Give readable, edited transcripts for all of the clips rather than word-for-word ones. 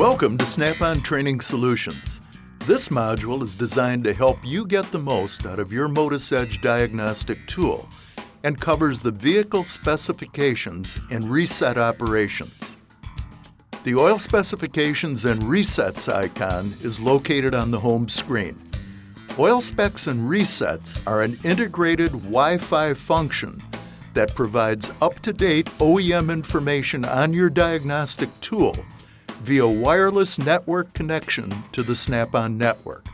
Welcome to Snap-on Training Solutions. This module is designed to help you get the most out of your MODIS Edge diagnostic tool and covers the vehicle specifications and reset operations. The Oil Specifications and Resets icon is located on the home screen. Oil Specs and Resets are an integrated Wi-Fi function that provides up-to-date OEM information on your diagnostic tool via wireless network connection to the Snap-on network.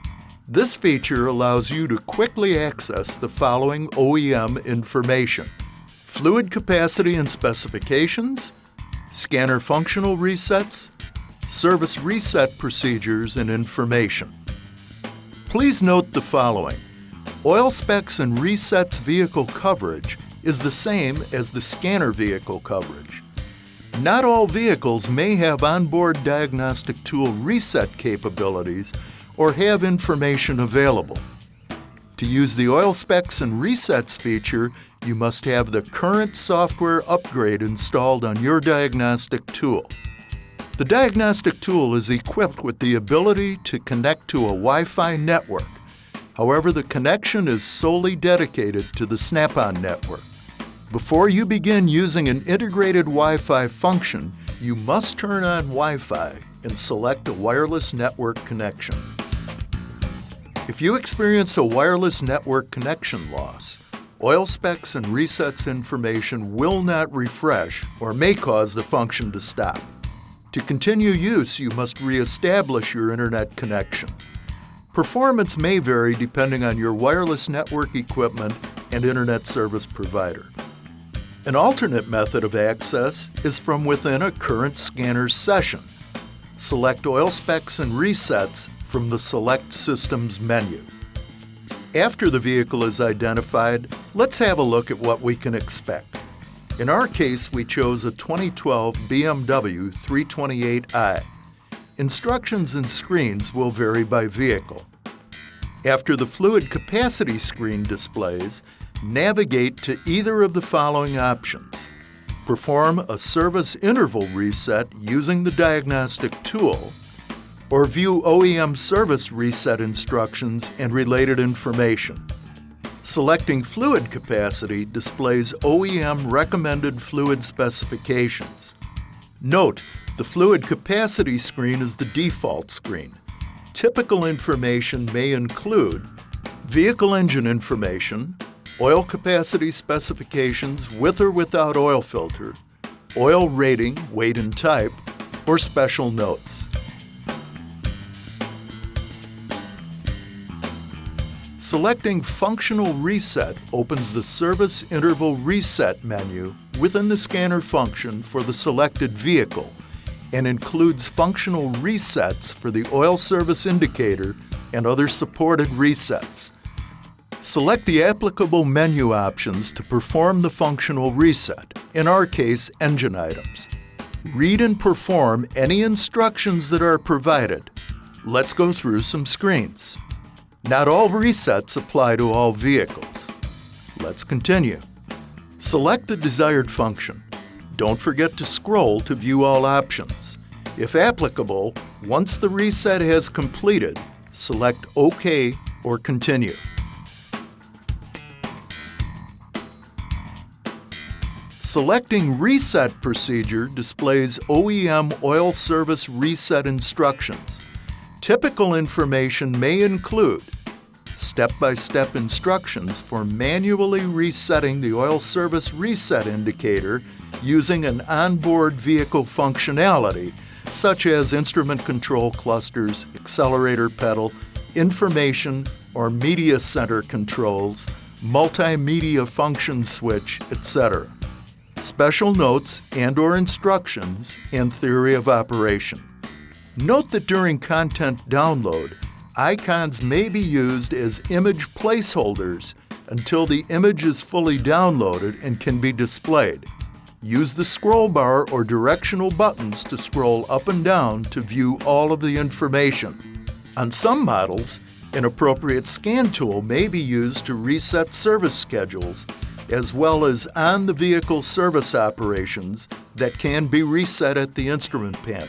This feature allows you to quickly access the following OEM information: fluid capacity and specifications, scanner functional resets, service reset procedures and information. Please note the following: Oil Specs and Resets vehicle coverage is the same as the scanner vehicle coverage. Not all vehicles may have onboard diagnostic tool reset capabilities or have information available. To use the Oil Specs and Resets feature, you must have the current software upgrade installed on your diagnostic tool. The diagnostic tool is equipped with the ability to connect to a Wi-Fi network. However, the connection is solely dedicated to the Snap-on network. Before you begin using an integrated Wi-Fi function, you must turn on Wi-Fi and select a wireless network connection. If you experience a wireless network connection loss, Oil Specs and Resets information will not refresh or may cause the function to stop. To continue use, you must re-establish your internet connection. Performance may vary depending on your wireless network equipment and internet service provider. An alternate method of access is from within a current scanner's session. Select Oil Specs and Resets from the Select Systems menu. After the vehicle is identified, let's have a look at what we can expect. In our case, we chose a 2012 BMW 328i. Instructions and screens will vary by vehicle. After the fluid capacity screen displays, navigate to either of the following options: perform a service interval reset using the diagnostic tool, or view OEM service reset instructions and related information. Selecting fluid capacity displays OEM recommended fluid specifications. Note, the fluid capacity screen is the default screen. Typical information may include vehicle engine information, oil capacity specifications with or without oil filter, oil rating, weight and type, or special notes. Selecting Functional Reset opens the Service Interval Reset menu within the scanner function for the selected vehicle and includes functional resets for the oil service indicator and other supported resets. Select the applicable menu options to perform the functional reset, in our case, engine items. Read and perform any instructions that are provided. Let's go through some screens. Not all resets apply to all vehicles. Let's continue. Select the desired function. Don't forget to scroll to view all options. If applicable, once the reset has completed, select OK or Continue. Selecting Reset Procedure displays OEM oil service reset instructions. Typical information may include step-by-step instructions for manually resetting the oil service reset indicator using an onboard vehicle functionality, such as instrument control clusters, accelerator pedal, information or media center controls, multimedia function switch, etc. Special notes and/or instructions, and theory of operation. Note that during content download, icons may be used as image placeholders until the image is fully downloaded and can be displayed. Use the scroll bar or directional buttons to scroll up and down to view all of the information. On some models, an appropriate scan tool may be used to reset service schedules as well as on-the-vehicle service operations that can be reset at the instrument panel.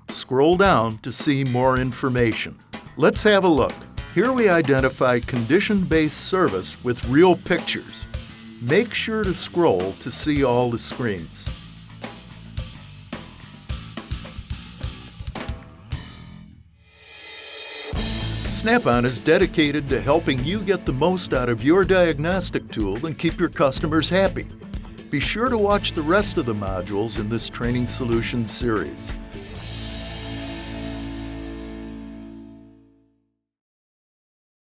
Scroll down to see more information. Let's have a look. Here we identify condition-based service with real pictures. Make sure to scroll to see all the screens. Snap-on is dedicated to helping you get the most out of your diagnostic tool and keep your customers happy. Be sure to watch the rest of the modules in this Training Solutions series.